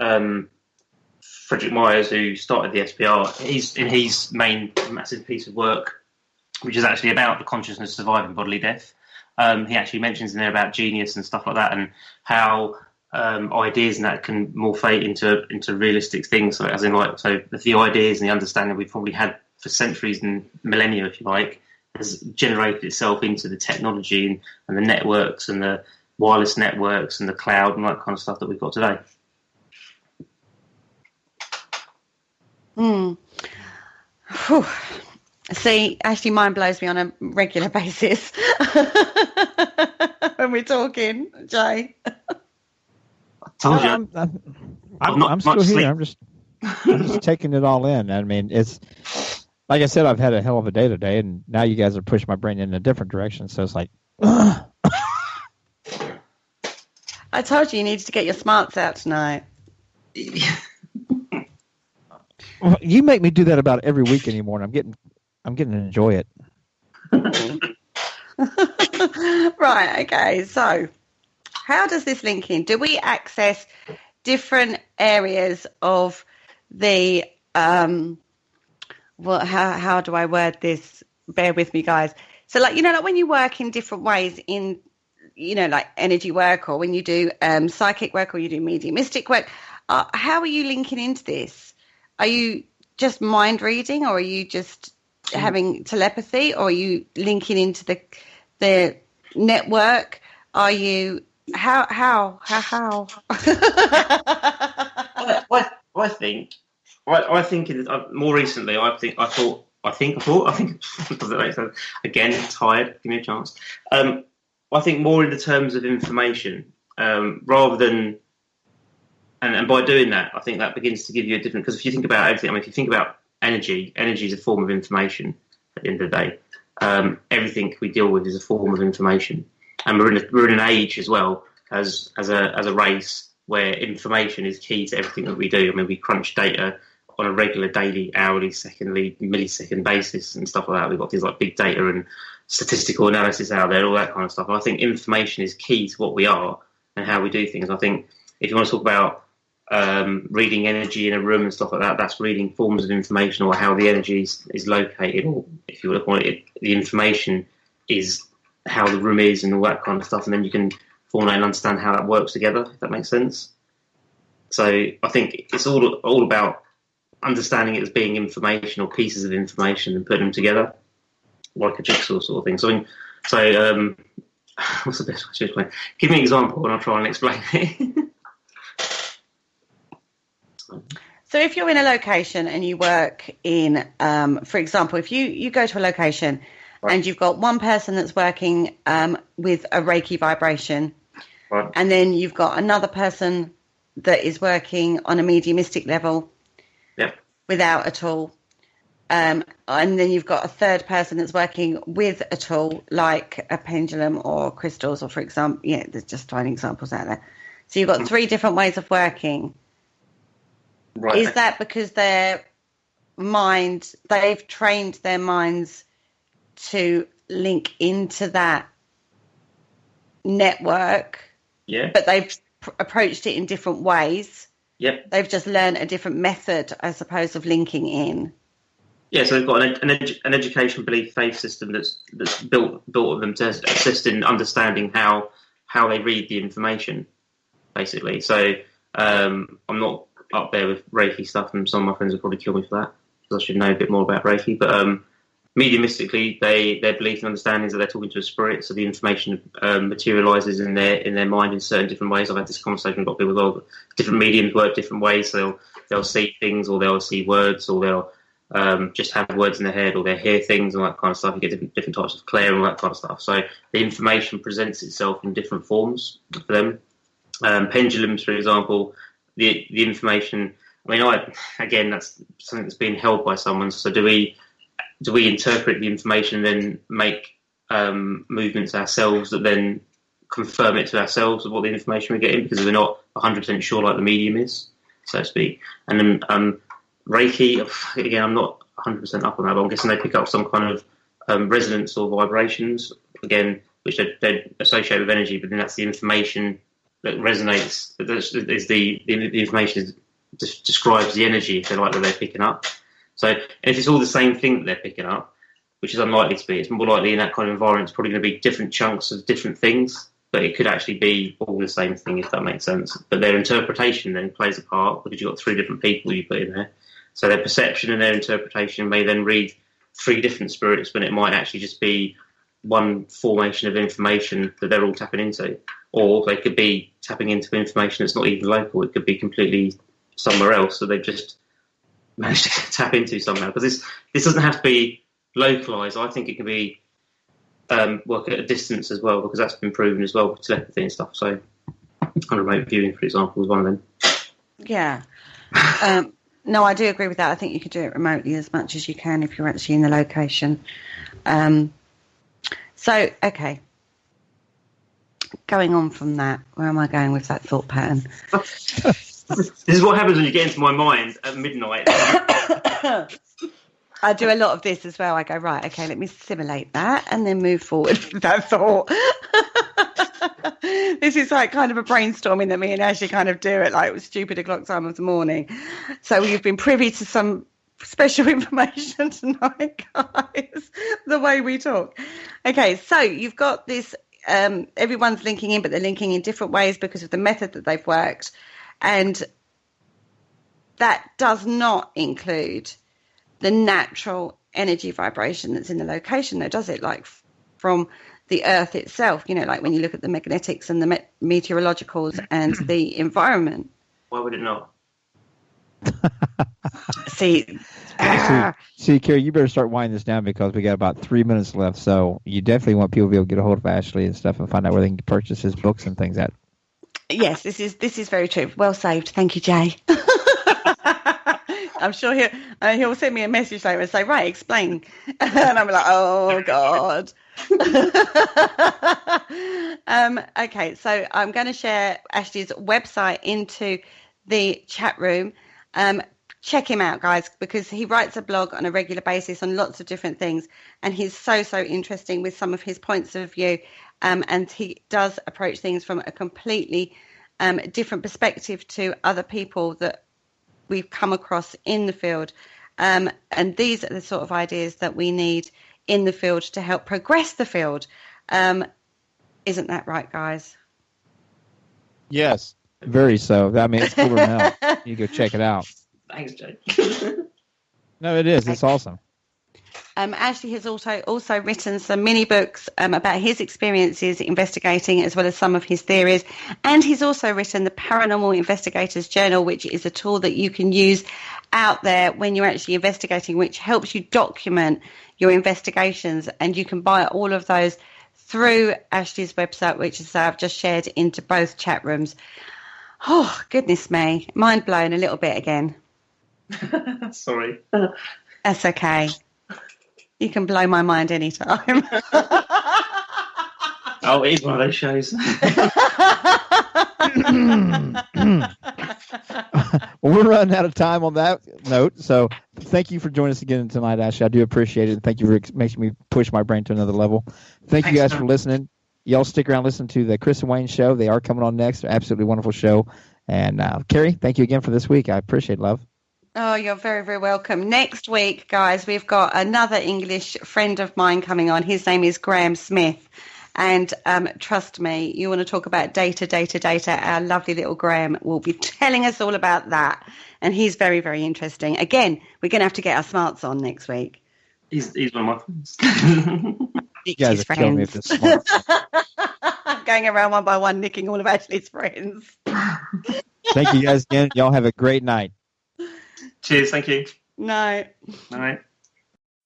Frederick Myers, who started the SPR, he's in his main massive piece of work, which is actually about the consciousness surviving bodily death. He actually mentions in there about genius and stuff like that, and how ideas and that can morph into realistic things. So, as in, like, so the ideas and the understanding we've probably had for centuries and millennia, if you like, has generated itself into the technology and the networks and the wireless networks and the cloud and that kind of stuff that we've got today. See, actually, mine blows me on a regular basis when we're talking, Jay. I told you. I'm still here. I'm just taking it all in. I mean, it's like I said, I've had a hell of a day today, and now you guys are pushing my brain in a different direction. So it's like, I told you needed to get your smarts out tonight. Well, you make me do that about every week anymore, and I'm getting to enjoy it. Right, okay. So how does this link in? Do we access different areas of the how do I word this? Bear with me, guys. So like when you work in different ways in like energy work, or when you do psychic work, or you do mediumistic work, how are you linking into this? Are you just mind reading, or are you just having telepathy, or are you linking into the network? Are you how? I think more recently. I thought. Does it make sense? Again, tired. Give me a chance. I think more in the terms of information, rather than, and by doing that, I think that begins to give you a different. Because if you think about everything, if you think about energy is a form of information. At the end of the day, everything we deal with is a form of information, and we're in an age as well as a race where information is key to everything that we do. We crunch data on a regular, daily, hourly, secondly, millisecond basis and stuff like that. We've got things like big data and statistical analysis out there, all that kind of stuff. And I think information is key to what we are and how we do things. I think if you want to talk about reading energy in a room and stuff like that, that's reading forms of information or how the energy is located, or if you want to call it, the information is how the room is and all that kind of stuff. And then you can formulate and understand how that works together, if that makes sense. So I think it's all about understanding it as being information or pieces of information and putting them together like a jigsaw sort of thing. So what's the best way to explain? Give me an example and I'll try and explain it. So if you're in a location and you work in, for example, if you go to a location and you've got one person that's working with a Reiki vibration, and then you've got another person that is working on a mediumistic level without a tool, and then you've got a third person that's working with a tool like a pendulum or crystals, or for example, there's just throwing examples out there. So you've got three different ways of working. Right. Is that because they've trained their minds to link into that network? Yeah. But they've approached it in different ways. Yep. They've just learned a different method, I suppose, of linking in. Yeah, so they've got an education, belief, faith system that's built of them to assist in understanding how they read the information, basically. So I'm not up there with Reiki stuff, and some of my friends will probably kill me for that, because I should know a bit more about Reiki. But mediumistically, their belief and understanding is that they're talking to a spirit, so the information materialises in their mind in certain different ways. I've had this conversation with a lot of people as well. Different mediums work different ways, so they'll see things, or they'll see words, or they'll just have words in their head, or they'll hear things and all that kind of stuff. You get different types of clair and all that kind of stuff. So the information presents itself in different forms for them. Pendulums, for example, the information. Again, that's something that's being held by someone. So do we interpret the information and then make movements ourselves that then confirm it to ourselves of what the information we're getting, because we're not 100% sure, like the medium is, so to speak. And then Reiki, again, I'm not 100% up on that, but I'm guessing they pick up some kind of resonance or vibrations, again, which they're associated with energy, but then that's the information that resonates. Is the information describes the energy, if they like, that they're picking up. So if it's all the same thing that they're picking up, which is unlikely to be, it's more likely in that kind of environment it's probably going to be different chunks of different things, but it could actually be all the same thing, if that makes sense. But their interpretation then plays a part, because you've got three different people you put in there. So their perception and their interpretation may then read three different spirits, when it might actually just be one formation of information that they're all tapping into. Or they could be tapping into information that's not even local. It could be completely somewhere else, so they've just managed to tap into somehow. Because this doesn't have to be localised. I think it can be work at a distance as well, because that's been proven as well with telepathy and stuff. So remote viewing, for example, is one of them. Yeah. No, I do agree with that. I think you could do it remotely as much as you can if you're actually in the location. So, okay. Going on from that, where am I going with that thought pattern? This is what happens when you get into my mind at midnight. I do a lot of this as well. I go, right, okay, let me simulate that and then move forward with that thought. This is like kind of a brainstorming that me and Ashley kind of do at like stupid o'clock time of the morning. So you've been privy to some special information tonight, guys, the way we talk. Okay, so you've got this, everyone's linking in, but they're linking in different ways because of the method that they've worked. And that does not include the natural energy vibration that's in the location, though, does it? Like from the Earth itself, you know, like when you look at the magnetics and the meteorologicals and the environment. Why would it not? See, Kerry, you better start winding this down because we got about 3 minutes left. So you definitely want people to be able to get a hold of Ashley and stuff and find out where they can purchase his books and things at. Yes, this is very true. Well saved. Thank you, Jay. I'm sure he'll send me a message later and say, right, explain. And I'm like, oh, God. Okay, so I'm going to share Ashley's website into the chat room. Check him out, guys, because he writes a blog on a regular basis on lots of different things. And he's so interesting with some of his points of view. And he does approach things from a completely different perspective to other people that we've come across in the field. And these are the sort of ideas that we need in the field to help progress the field. Isn't that right, guys? Yes, very so. I mean, it's cooler now. You go check it out. Thanks, Jay. No, it is. It's awesome. Ashley has also written some mini books about his experiences investigating, as well as some of his theories. And he's also written the Paranormal Investigator's Journal, which is a tool that you can use out there when you're actually investigating, which helps you document your investigations. And you can buy all of those through Ashley's website, which is I've just shared into both chat rooms. Oh, goodness me. Mind blown a little bit again. Sorry. That's okay. You can blow my mind anytime. Oh, it's one of those shows. Well, we're running out of time on that note. So thank you for joining us again tonight, Ashley. I do appreciate it. And thank you for making me push my brain to another level. Thanks, you guys for listening. Y'all stick around, listen to the Chris and Wayne show. They are coming on next. Absolutely wonderful show. And Kerry, thank you again for this week. I appreciate it, love. Oh, you're very, very welcome. Next week, guys, we've got another English friend of mine coming on. His name is Graham Smith. And trust me, you want to talk about data. Our lovely little Graham will be telling us all about that. And he's very, very interesting. Again, we're going to have to get our smarts on next week. He's one of my friends. You guys are killing me with this smart. I'm going around one by one, nicking all of Ashley's friends. Thank you guys again. Y'all have a great night. Cheers, thank you. Night. Night.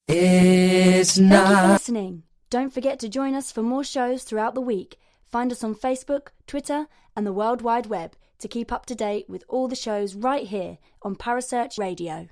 It's not. Thank you for listening. Don't forget to join us for more shows throughout the week. Find us on Facebook, Twitter, and the World Wide Web to keep up to date with all the shows right here on Parasearch Radio.